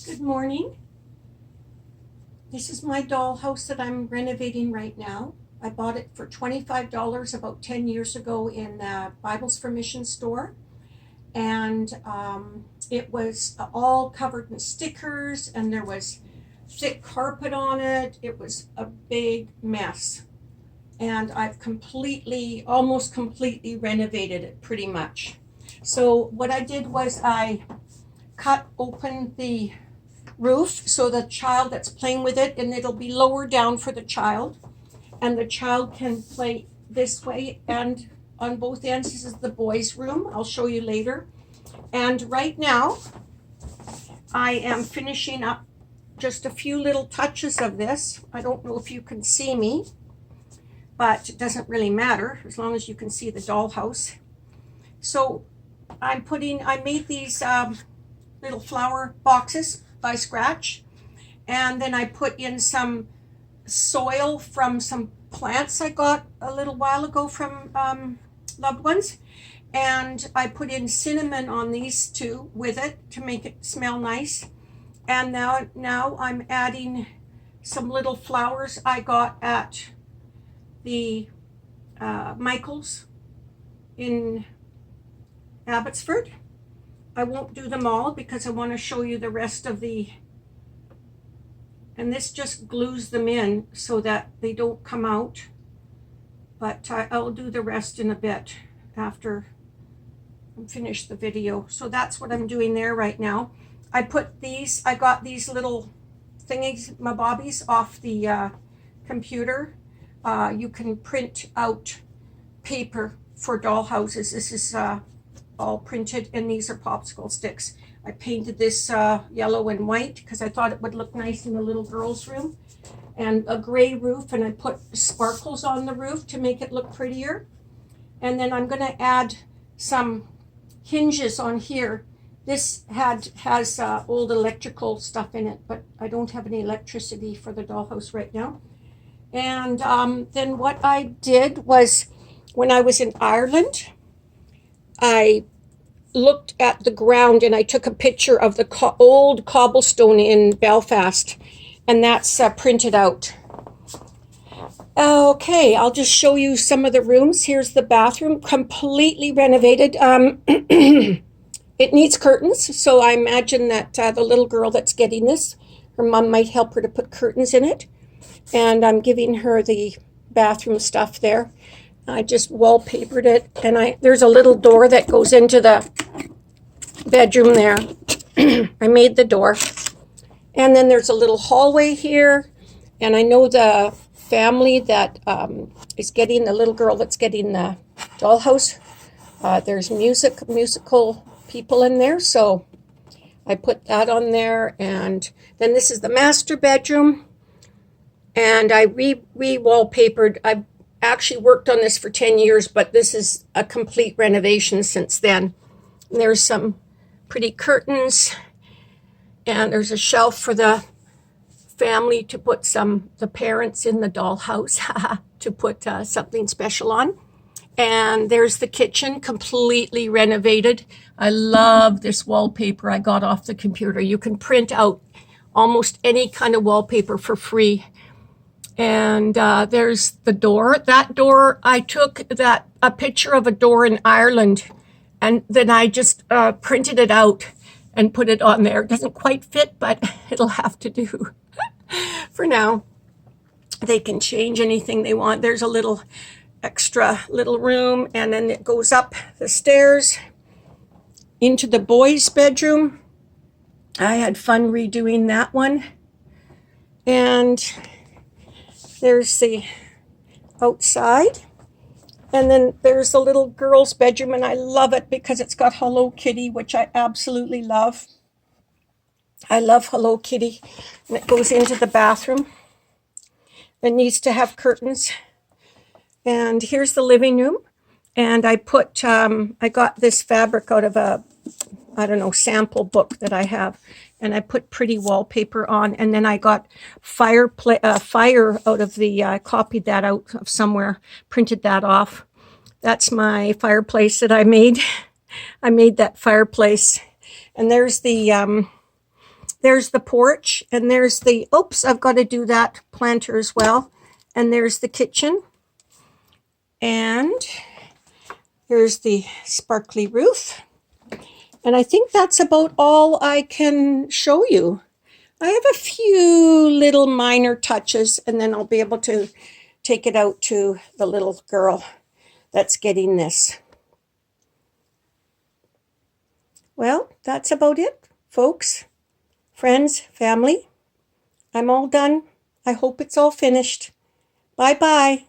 Good morning. This is my dollhouse that I'm renovating right now. I bought it for $25 about 10 years ago in the Bibles for Mission store. And it was all covered in stickers and there was thick carpet on it. It was a big mess. And I've almost completely renovated it pretty much. So what I did was I cut open the roof so the child that's playing with it, and it'll be lower down for the child, and the child can play this way and on both ends. This is the boys' room. I'll show you later. And right now I am finishing up just a few little touches of this. I don't know if you can see me, but it doesn't really matter as long as you can see the dollhouse. So I made these little flower boxes by scratch, and then I put in some soil from some plants I got a little while ago from loved ones, and I put in cinnamon on these two with it to make it smell nice. And now I'm adding some little flowers I got at the Michael's in Abbotsford. I won't do them all because I want to show you the rest of and this just glues them in so that they don't come out, but I'll do the rest in a bit after I finish the video. So that's what I'm doing there right now. I got these little thingies, my bobbies, off the computer. You can print out paper for dollhouses. This is all printed, and these are popsicle sticks. I painted this yellow and white because I thought it would look nice in the little girl's room, and a gray roof, and I put sparkles on the roof to make it look prettier. And then I'm going to add some hinges on here. This has old electrical stuff in it, but I don't have any electricity for the dollhouse right now. And then what I did was, when I was in Ireland, I looked at the ground and I took a picture of the old cobblestone in Belfast, and that's printed out. Okay, I'll just show you some of the rooms. Here's the bathroom, completely renovated. It needs curtains, so I imagine that the little girl that's getting this, her mom might help her to put curtains in it. And I'm giving her the bathroom stuff there. I just wallpapered it, and there's a little door that goes into the bedroom there. I made the door. And then there's a little hallway here, and I know the family that is getting, the little girl that's getting the dollhouse. There's musical people in there, so I put that on there. And then this is the master bedroom, and I re-wallpapered. I've actually worked on this for 10 years, but this is a complete renovation since then. And there's some pretty curtains, and there's a shelf for the family to put the parents in the dollhouse to put something special on. And there's the kitchen, completely renovated. I love this wallpaper I got off the computer. You can print out almost any kind of wallpaper for free. And there's the door. That door, I took a picture of a door in Ireland, and then I just printed it out and put it on there. It doesn't quite fit, but it'll have to do for now. They can change anything they want. There's a little extra little room, and then it goes up the stairs into the boys' bedroom. I had fun redoing that one. And there's the outside, and then there's the little girl's bedroom, and I love it because it's got Hello Kitty, which I absolutely love. I love Hello Kitty, and it goes into the bathroom. It needs to have curtains. And here's the living room, and I got this fabric out of a, sample book that I have, and I put pretty wallpaper on, and then I got fire out of I copied that out of somewhere, printed that off. That's my fireplace that I made. I made that fireplace, and there's the there's the porch, and there's the, oops, I've got to do that planter as well. And there's the kitchen. And here's the sparkly roof. And I think that's about all I can show you. I have a few little minor touches, and then I'll be able to take it out to the little girl that's getting this. Well, that's about it, folks, friends, family. I'm all done. I hope it's all finished. Bye-bye.